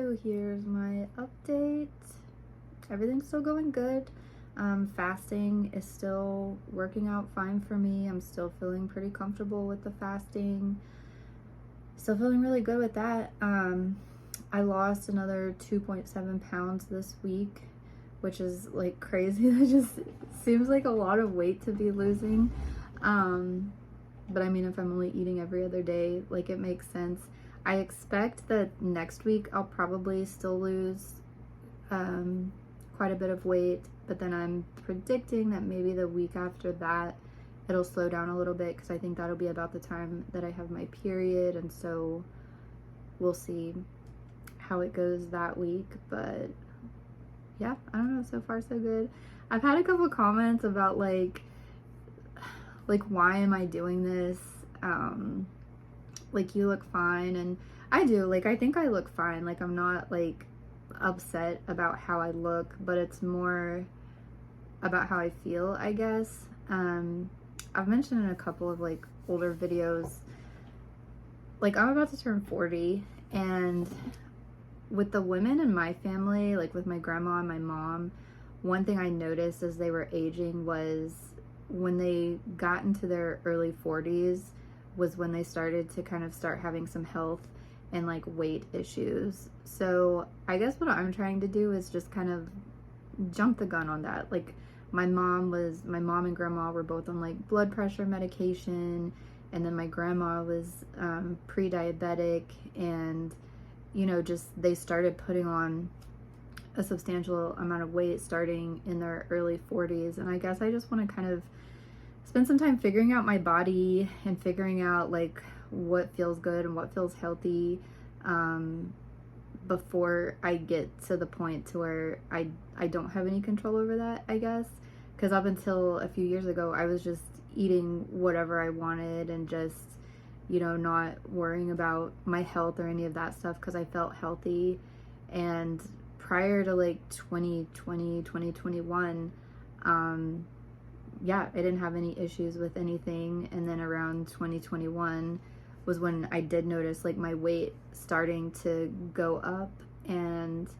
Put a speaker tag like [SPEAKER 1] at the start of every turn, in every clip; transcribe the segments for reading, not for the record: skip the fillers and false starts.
[SPEAKER 1] So here's my update. Everything's still going good. Fasting is still working out fine for me. I'm still feeling pretty comfortable with the fasting. Still feeling really good with that. I lost another 2.7 pounds this week, which is like crazy. That just seems like a lot of weight to be losing. But I mean, if I'm only eating every other day, like, it makes sense. I expect that next week I'll probably still lose quite a bit of weight, but then I'm predicting that maybe the week after that it'll slow down a little bit, because I think that'll be about the time that I have my period, and so we'll see how it goes that week. But yeah, I don't know, so far so good. I've had a couple comments about like why am I doing this? Like, you look fine. And I do, like, I think I look fine. Like, I'm not like upset about how I look, but it's more about how I feel, I guess. I've mentioned in a couple of like older videos, like, I'm about to turn 40, and with the women in my family, like with my grandma and my mom, one thing I noticed as they were aging was when they got into their early 40s was when they started to kind of start having some health and like weight issues. So I guess what I'm trying to do is just kind of jump the gun on that. Like, my mom and grandma were both on like blood pressure medication, and then my grandma was pre-diabetic, and just they started putting on a substantial amount of weight starting in their early 40s. And I guess I just want to kind of spend some time figuring out my body and figuring out like what feels good and what feels healthy, before I get to the point to where I don't have any control over that, I guess. Because up until a few years ago, I was just eating whatever I wanted and just, not worrying about my health or any of that stuff because I felt healthy. And prior to like 2020, 2021, yeah, I didn't have any issues with anything. And then around 2021 was when I did notice like my weight starting to go up. And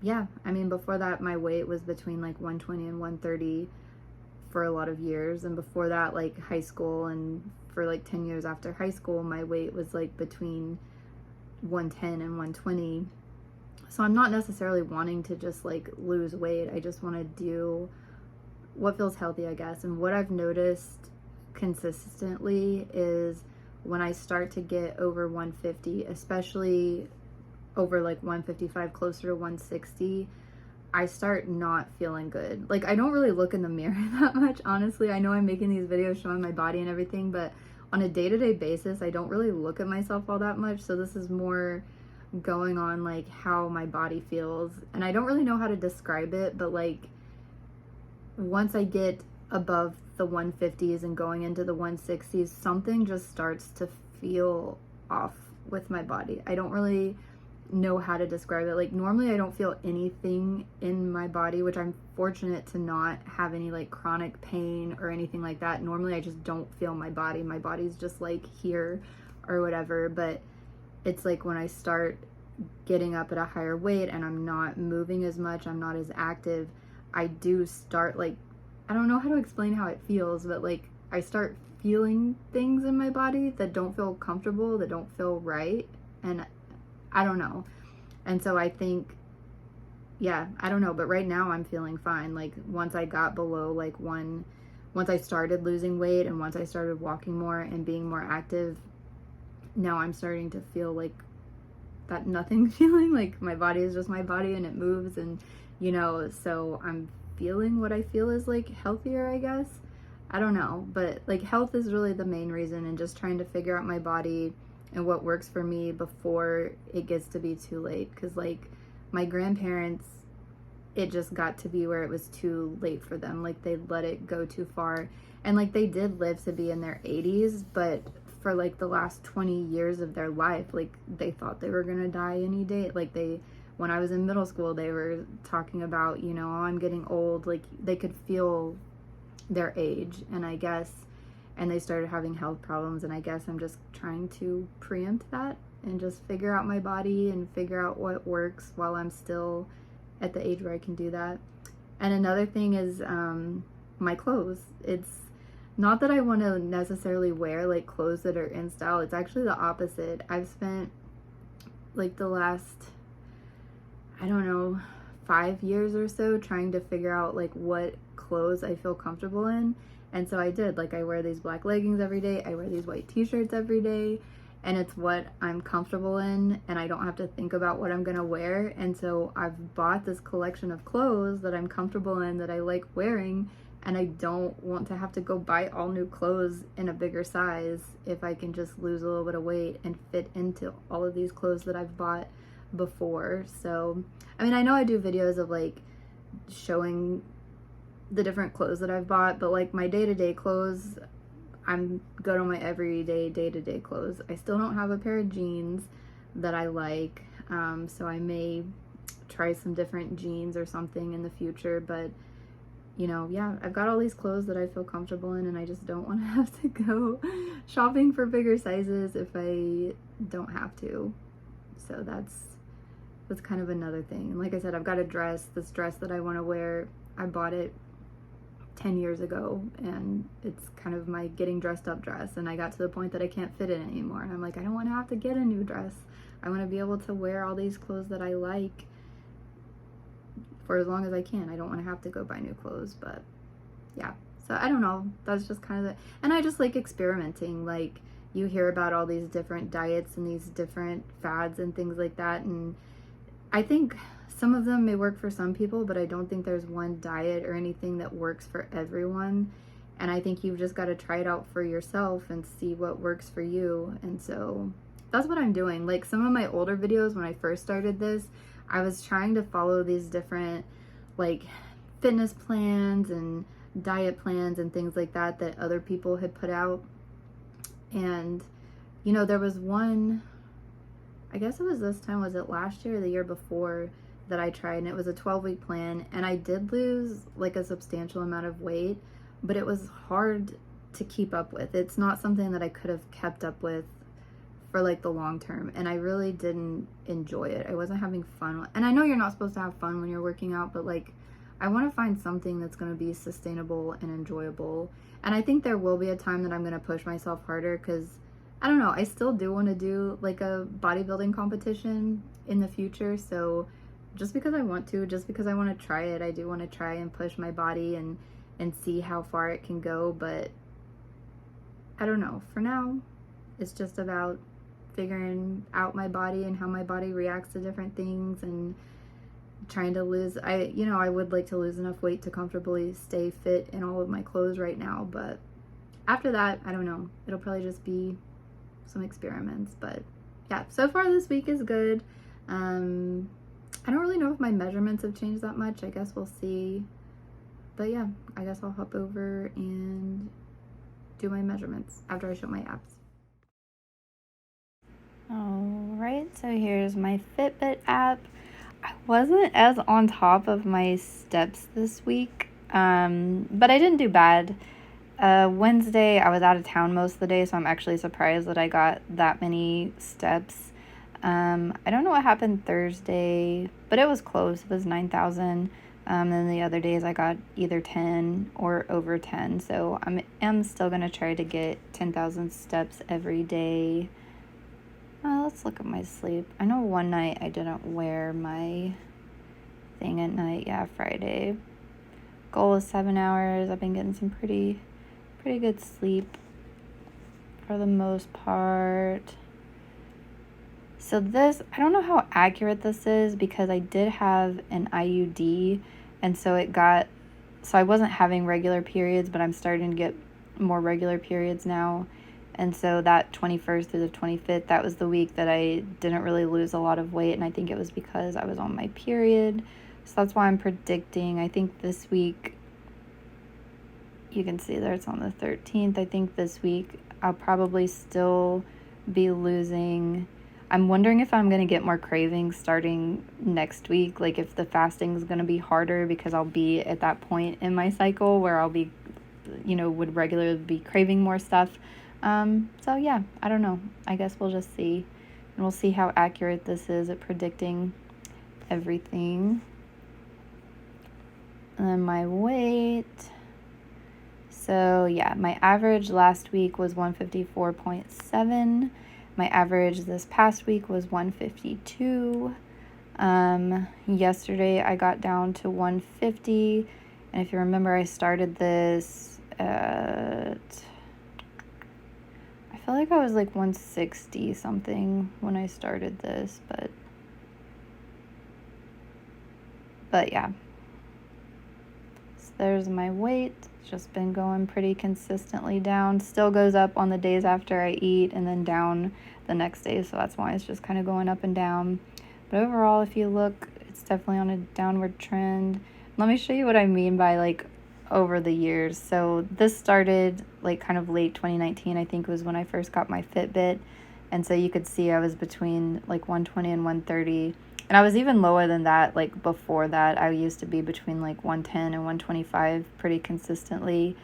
[SPEAKER 1] yeah, I mean, before that my weight was between like 120 and 130 for a lot of years. And before that, like high school, and for like 10 years after high school, my weight was like between 110 and 120. So I'm not necessarily wanting to just like lose weight. I just want to do what feels healthy, I guess. And what I've noticed consistently is when I start to get over 150, especially over like 155, closer to 160, I start not feeling good. Like, I don't really look in the mirror that much, honestly. I know I'm making these videos showing my body and everything, but on a day-to-day basis, I don't really look at myself all that much. So this is more going on like how my body feels. And I don't really know how to describe it, but like, once I get above the 150s and going into the 160s, something just starts to feel off with my body. I don't really know how to describe it. Like, normally I don't feel anything in my body, which I'm fortunate to not have any like chronic pain or anything like that. Normally I just don't feel my body. My body's just like here or whatever. But it's like when I start getting up at a higher weight and I'm not moving as much, I'm not as active, I do start like, I don't know how to explain how it feels, but like I start feeling things in my body that don't feel comfortable, that don't feel right. And I don't know. And so I think, yeah, I don't know, but right now I'm feeling fine. Like, once I got below like once I started losing weight and once I started walking more and being more active, now I'm starting to feel like that nothing feeling. Like, my body is just my body and it moves, and so I'm feeling what I feel is like healthier, I guess. I don't know, but like, health is really the main reason, and just trying to figure out my body and what works for me before it gets to be too late. Because like, my grandparents, it just got to be where it was too late for them. Like, they let it go too far, and like, they did live to be in their 80s, but for like the last 20 years of their life, like, they thought they were gonna die any day. Like, when I was in middle school, they were talking about, oh, I'm getting old. Like, they could feel their age, and they started having health problems, and I guess I'm just trying to preempt that and just figure out my body and figure out what works while I'm still at the age where I can do that. And another thing is my clothes. It's not that I want to necessarily wear like clothes that are in style. It's actually the opposite. I've spent like the last, I don't know, 5 years or so trying to figure out like what clothes I feel comfortable in. And so I did. Like, I wear these black leggings every day, I wear these white t-shirts every day, and it's what I'm comfortable in, and I don't have to think about what I'm gonna wear. And so I've bought this collection of clothes that I'm comfortable in, that I like wearing, and I don't want to have to go buy all new clothes in a bigger size if I can just lose a little bit of weight and fit into all of these clothes that I've bought before. So, I mean, I know I do videos of like showing the different clothes that I've bought, but like my day-to-day clothes, I'm good on my everyday, day-to-day clothes. I still don't have a pair of jeans that I like, so I may try some different jeans or something in the future, but you know, yeah, I've got all these clothes that I feel comfortable in, and I just don't want to have to go shopping for bigger sizes if I don't have to. So that's kind of another thing. And like I said, I've got a dress, this dress that I want to wear. I bought it 10 years ago, and it's kind of my getting dressed up dress, and I got to the point that I can't fit it anymore, and I'm like, I don't want to have to get a new dress. I want to be able to wear all these clothes that I like for as long as I can. I don't want to have to go buy new clothes. But yeah, so I don't know, that's just kind of it. And I just like experimenting. Like, you hear about all these different diets and these different fads and things like that, and I think some of them may work for some people, but I don't think there's one diet or anything that works for everyone. And I think you've just got to try it out for yourself and see what works for you. And so that's what I'm doing. Like, some of my older videos when I first started this, I was trying to follow these different like fitness plans and diet plans and things like that that other people had put out. And you know, there was one, I guess it was this time, was it last year or the year before, that I tried, and it was a 12-week plan, and I did lose like a substantial amount of weight, but it was hard to keep up with. It's not something that I could have kept up with for like the long term, and I really didn't enjoy it. I wasn't having fun. And I know you're not supposed to have fun when you're working out, but like, I want to find something that's going to be sustainable and enjoyable. And I think there will be a time that I'm going to push myself harder, because I don't know, I still do want to do like a bodybuilding competition in the future. So just because I want to, just because I want to try it, I do want to try and push my body and see how far it can go. But I don't know, for now it's just about figuring out my body and how my body reacts to different things, and trying to lose, I would like to lose enough weight to comfortably stay fit in all of my clothes right now. But after that, I don't know, it'll probably just be some experiments. But yeah, so far this week is good. I don't really know if my measurements have changed that much. I guess we'll see. But yeah, I guess I'll hop over and do my measurements after I show my abs. Alright, so here's my Fitbit app. I wasn't as on top of my steps this week, but I didn't do bad. Wednesday, I was out of town most of the day, so I'm actually surprised that I got that many steps. I don't know what happened Thursday, but it was close. It was 9,000. Then the other days I got either 10 or over 10. So I'm still going to try to get 10,000 steps every day. Let's look at my sleep. I know one night I didn't wear my thing at night. Yeah, Friday. Goal is 7 hours. I've been getting some pretty good sleep for the most part. So this, I don't know how accurate this is, because I did have an IUD, and so I wasn't having regular periods, but I'm starting to get more regular periods now. And so that 21st through the 25th, that was the week that I didn't really lose a lot of weight, and I think it was because I was on my period. So that's why I'm predicting, I think this week, you can see there it's on the 13th, I think this week I'll probably still be losing. I'm wondering if I'm going to get more cravings starting next week, like if the fasting is going to be harder, because I'll be at that point in my cycle where I'll be, would regularly be craving more stuff. So yeah, I don't know. I guess we'll just see. And we'll see how accurate this is at predicting everything. And then my weight. So yeah, my average last week was 154.7. My average this past week was 152. Yesterday I got down to 150. And if you remember, I started this at, I feel like I was like 160 something when I started this, but yeah. So there's my weight. It's just been going pretty consistently down. Still goes up on the days after I eat and then down the next day. So that's why it's just kind of going up and down. But overall, if you look, it's definitely on a downward trend. Let me show you what I mean by like over the years. So this started like kind of late 2019, I think was when I first got my Fitbit. And so you could see I was between like 120 and 130. And I was even lower than that, like before that. I used to be between like 110 and 125 pretty consistently.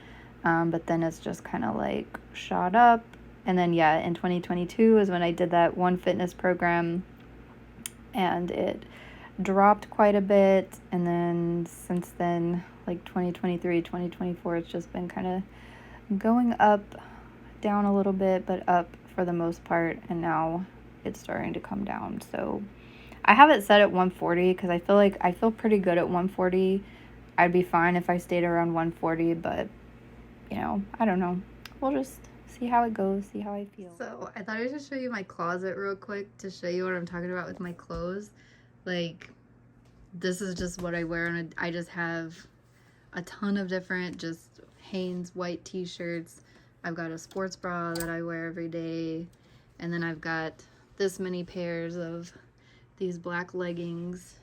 [SPEAKER 1] But then it's just kind of like shot up. And then, yeah, in 2022 is when I did that one fitness program and it dropped quite a bit. And then since then, like 2023, 2024, it's just been kind of going up, down a little bit, but up for the most part. And now it's starting to come down. So I have it set at 140 because I feel pretty good at 140. I'd be fine if I stayed around 140, but you know, I don't know. We'll just see how it goes, see how I feel. So I thought I should show you my closet real quick to show you what I'm talking about with my clothes. Like, this is just what I wear, and I just have a ton of different just Hanes white t-shirts. I've got a sports bra that I wear every day, and then I've got this many pairs of these black leggings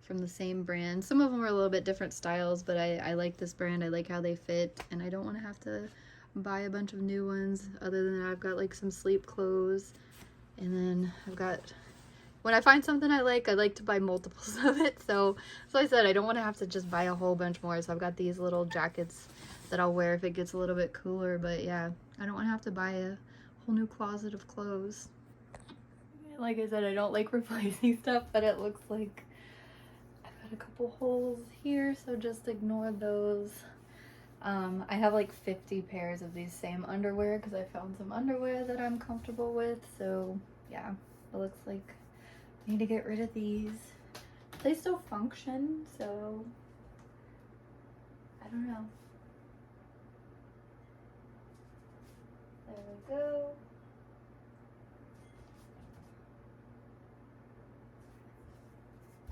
[SPEAKER 1] from the same brand. Some of them are a little bit different styles, but I like this brand. I like how they fit, and I don't want to have to buy a bunch of new ones. Other than that, I've got like some sleep clothes, and then I've got, when I find something I like to buy multiples of it. So I said I don't want to have to just buy a whole bunch more. So I've got these little jackets that I'll wear if it gets a little bit cooler. But yeah, I don't want to have to buy a whole new closet of clothes. Like I said, I don't like replacing stuff, but it looks like I've got a couple holes here, so just ignore those. I have like 50 pairs of these same underwear because I found some underwear that I'm comfortable with. So yeah, it looks like I need to get rid of these. They still function, so I don't know. There we go.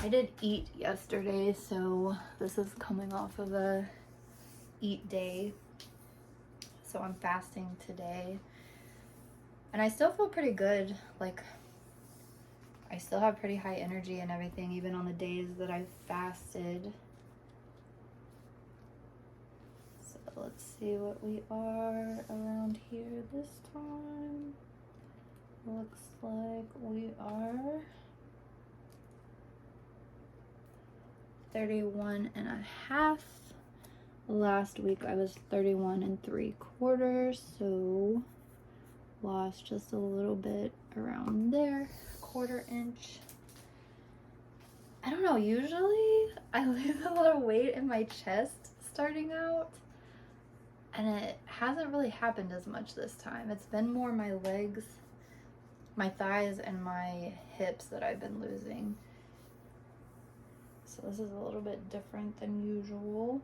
[SPEAKER 1] I did eat yesterday, so this is coming off of a eat day. So I'm fasting today. And I still feel pretty good. Like, I still have pretty high energy and everything, even on the days that I've fasted. So let's see what we are around here this time. Looks like we are 31 and a half. Last week I was 31 and 3/4, so lost just a little bit around there, 1/4 inch. I don't know, usually I lose a lot of weight in my chest starting out, and it hasn't really happened as much this time. It's been more my legs, my thighs, and my hips that I've been losing. So this is a little bit different than usual.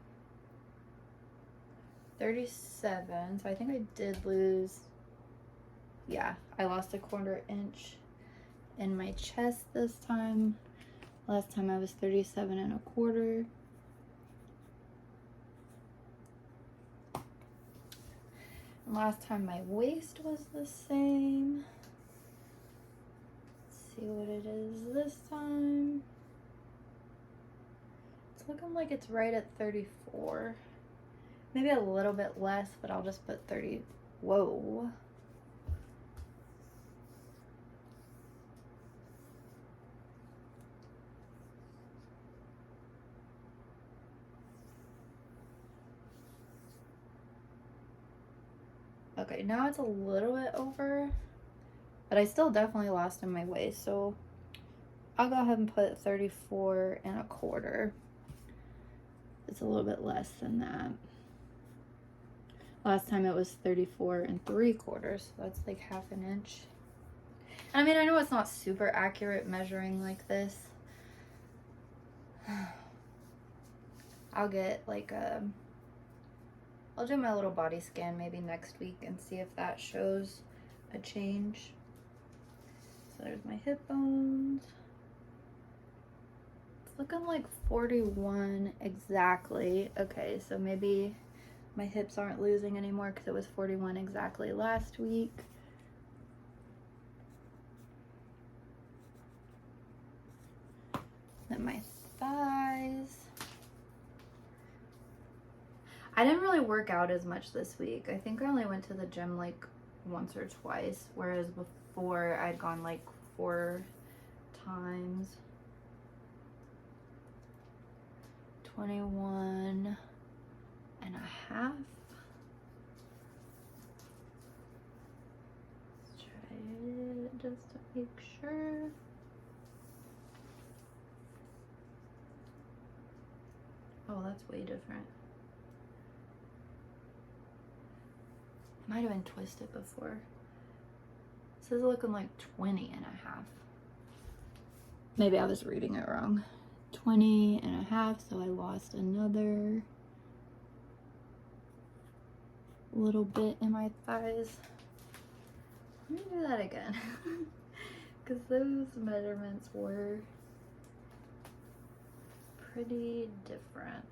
[SPEAKER 1] 37, so I think I did lose, yeah, I lost a 1/4 inch in my chest this time. Last time I was 37 and a 1/4. And last time my waist was the same. Let's see what it is this time. It's looking like it's right at 34. Maybe a little bit less, but I'll just put 30. Whoa. Okay, now it's a little bit over But I still definitely lost in my waist, so I'll go ahead and put 34 1/4. It's a little bit less than that. Last time it was 34 3/4, so that's like 1/2 inch. I mean, I know it's not super accurate measuring like this. I'll get like I'll do my little body scan maybe next week and see if that shows a change. So there's my hip bones. It's looking like 41 exactly. Okay, so maybe my hips aren't losing anymore because it was 41 exactly last week. Then my thighs. I didn't really work out as much this week. I think I only went to the gym like once or twice, whereas before I'd gone like 4 times. 21 and a half. Let's try it just to make sure. Oh, that's way different. It might have been twisted before. This is looking like 20 and a half. Maybe I was reading it wrong. 20 and a half, so I lost another little bit in my thighs. Let me do that again. Because those measurements were pretty different.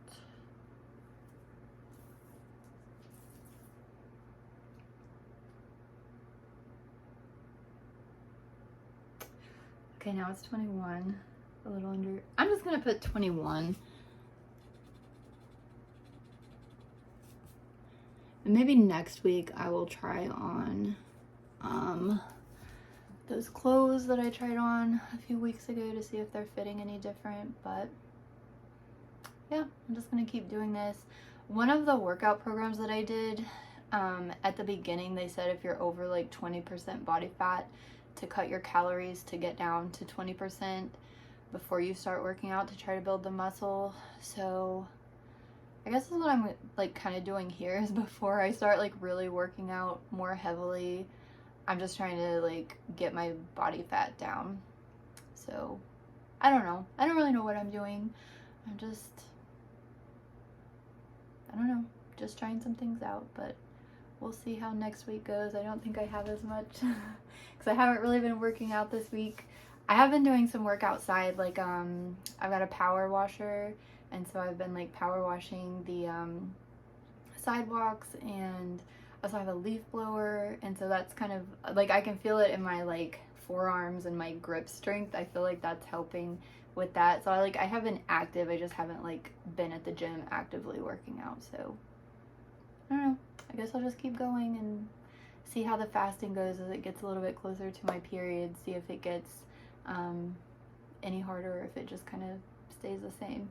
[SPEAKER 1] Okay, now it's 21. A little under. I'm just gonna put 21. And maybe next week I will try on those clothes that I tried on a few weeks ago to see if they're fitting any different. But yeah, I'm just gonna keep doing this. One of the workout programs that I did, at the beginning, they said if you're over like 20% body fat, to cut your calories to get down to 20% before you start working out to try to build the muscle. So I guess that's what I'm like kind of doing here, is before I start like really working out more heavily, I'm just trying to like get my body fat down. So I don't know. I don't really know what I'm doing. I don't know, just trying some things out, but we'll see how next week goes. I don't think I have as much because I haven't really been working out this week. I have been doing some work outside, like I've got a power washer, and so I've been like power washing the sidewalks, and I also have a leaf blower, and so that's kind of like I can feel it in my like forearms and my grip strength. I feel like that's helping with that. So I have been active, I just haven't like been at the gym actively working out. So I don't know, I guess I'll just keep going and see how the fasting goes as it gets a little bit closer to my period, see if it gets any harder or if it just kind of stays the same.